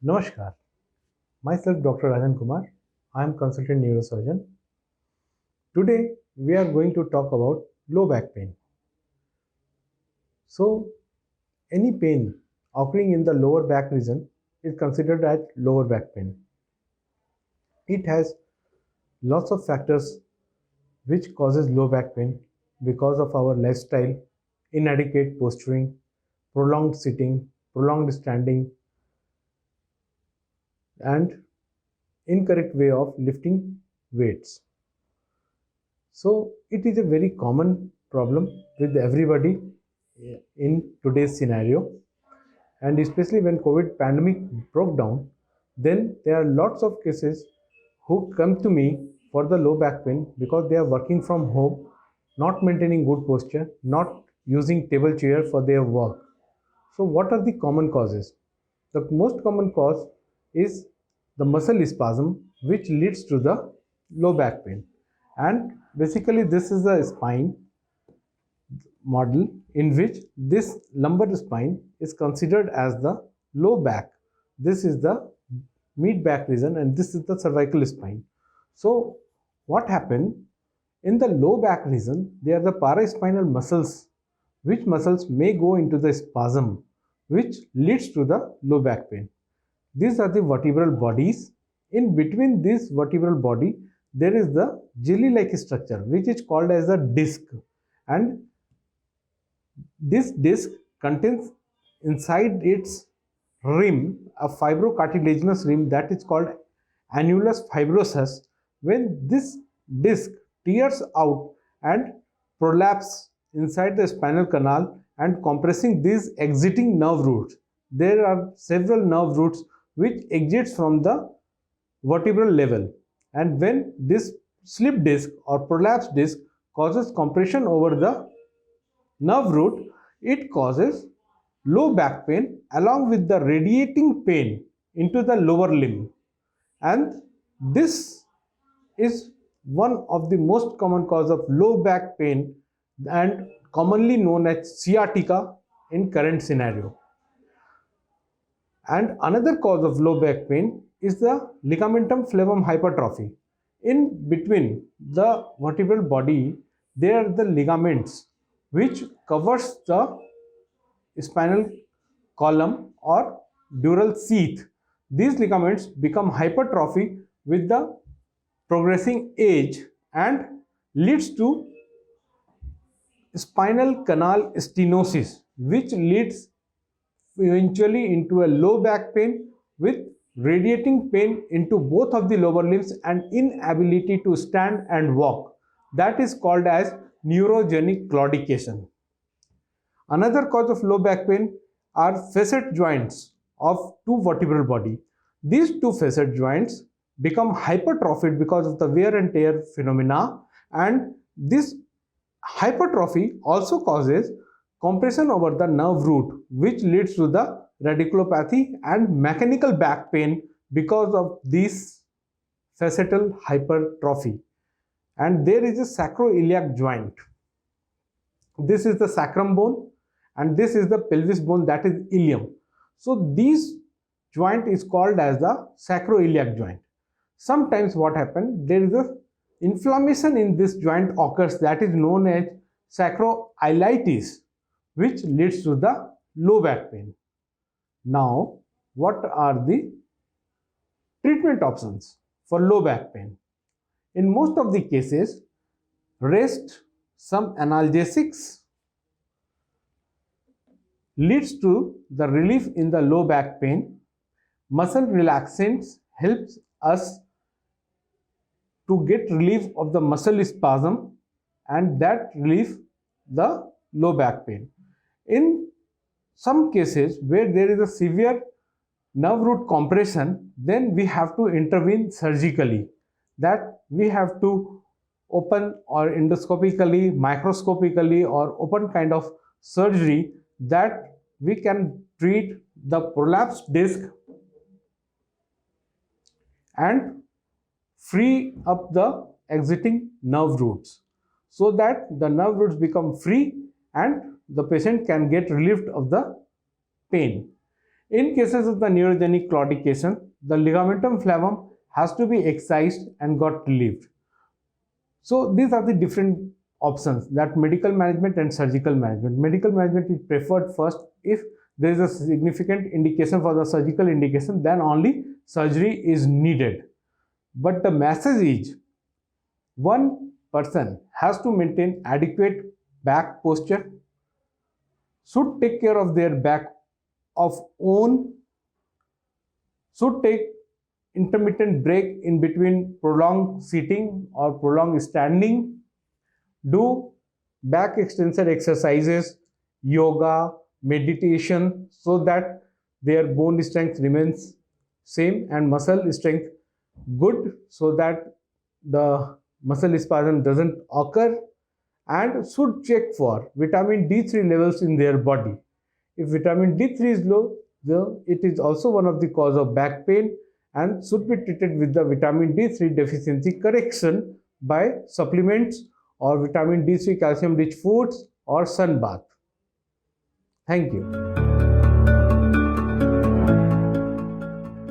Namaskar. Myself Dr. Rajan Kumar. I am consultant neurosurgeon. Today we are going to talk about low back pain. So any pain occurring in the lower back region is considered as lower back pain. It has lots of factors which causes low back pain because of our lifestyle, inadequate posturing, prolonged sitting, prolonged standing, and incorrect way of lifting weights. So it is a very common problem with everybody in today's scenario, and especially when COVID pandemic broke down, then there are lots of cases who come to me for the low back pain because they are working from home, not maintaining good posture, not using table chair for their work. So what are the common causes? The most common cause is the muscle spasm, which leads to the low back pain. And basically this is a spine model in which this lumbar spine is considered as the low back. This is the mid back region and this is the cervical spine. So what happened in the low back region, there are the paraspinal muscles, which muscles may go into the spasm, which leads to the low back pain. These are the vertebral bodies. In between this vertebral body, there is the jelly-like structure, which is called as a disc. And this disc contains inside its rim a fibrocartilaginous rim that is called annulus fibrosus. When this disc tears out and prolapse inside the spinal canal and compressing these exiting nerve roots, there are several nerve roots which exits from the vertebral level, and when this slip disc or prolapse disc causes compression over the nerve root, it causes low back pain along with the radiating pain into the lower limb. And this is one of the most common cause of low back pain and commonly known as sciatica in current scenario. And another cause of low back pain is the ligamentum flavum hypertrophy. In between the vertebral body, there are the ligaments which covers the spinal column or dural sheath. These ligaments become hypertrophy with the progressing age and leads to spinal canal stenosis, which leads eventually into a low back pain with radiating pain into both of the lower limbs and inability to stand and walk. That is called as neurogenic claudication. Another cause of low back pain are facet joints of two vertebral body. These two facet joints become hypertrophied because of the wear and tear phenomena, and this hypertrophy also causes compression over the nerve root, which leads to the radiculopathy and mechanical back pain because of this facetal hypertrophy. And there is a sacroiliac joint. This is the sacrum bone and this is the pelvis bone, that is ilium. So this joint is called as the sacroiliac joint. Sometimes what happens, there is a inflammation in this joint occurs that is known as sacroiliitis, which leads to the low back pain. Now, what are the treatment options for low back pain? In most of the cases, rest, some analgesics leads to the relief in the low back pain. Muscle relaxants helps us to get relief of the muscle spasm and that relief the low back pain. In some cases where there is a severe nerve root compression, then we have to intervene surgically. That we have to open or endoscopically, microscopically or open kind of surgery that we can treat the prolapsed disc and free up the exiting nerve roots so that the nerve roots become free and the patient can get relieved of the pain. In cases of the neurogenic claudication, the ligamentum flavum has to be excised and got relieved. So these are the different options, that medical management and surgical management. Medical management is preferred first. If there is a significant indication for the surgical indication, then only surgery is needed. But the message is, one person has to maintain adequate back posture, should take care of their back of own, should take intermittent break in between prolonged sitting or prolonged standing, do back extensor exercises, yoga, meditation, so that their bone strength remains same and muscle strength good, so that the muscle spasm doesn't occur, and should check for vitamin D3 levels in their body. If vitamin D3 is low, it is also one of the cause of back pain and should be treated with the vitamin D3 deficiency correction by supplements or vitamin D3 calcium rich foods or sun bath. Thank you.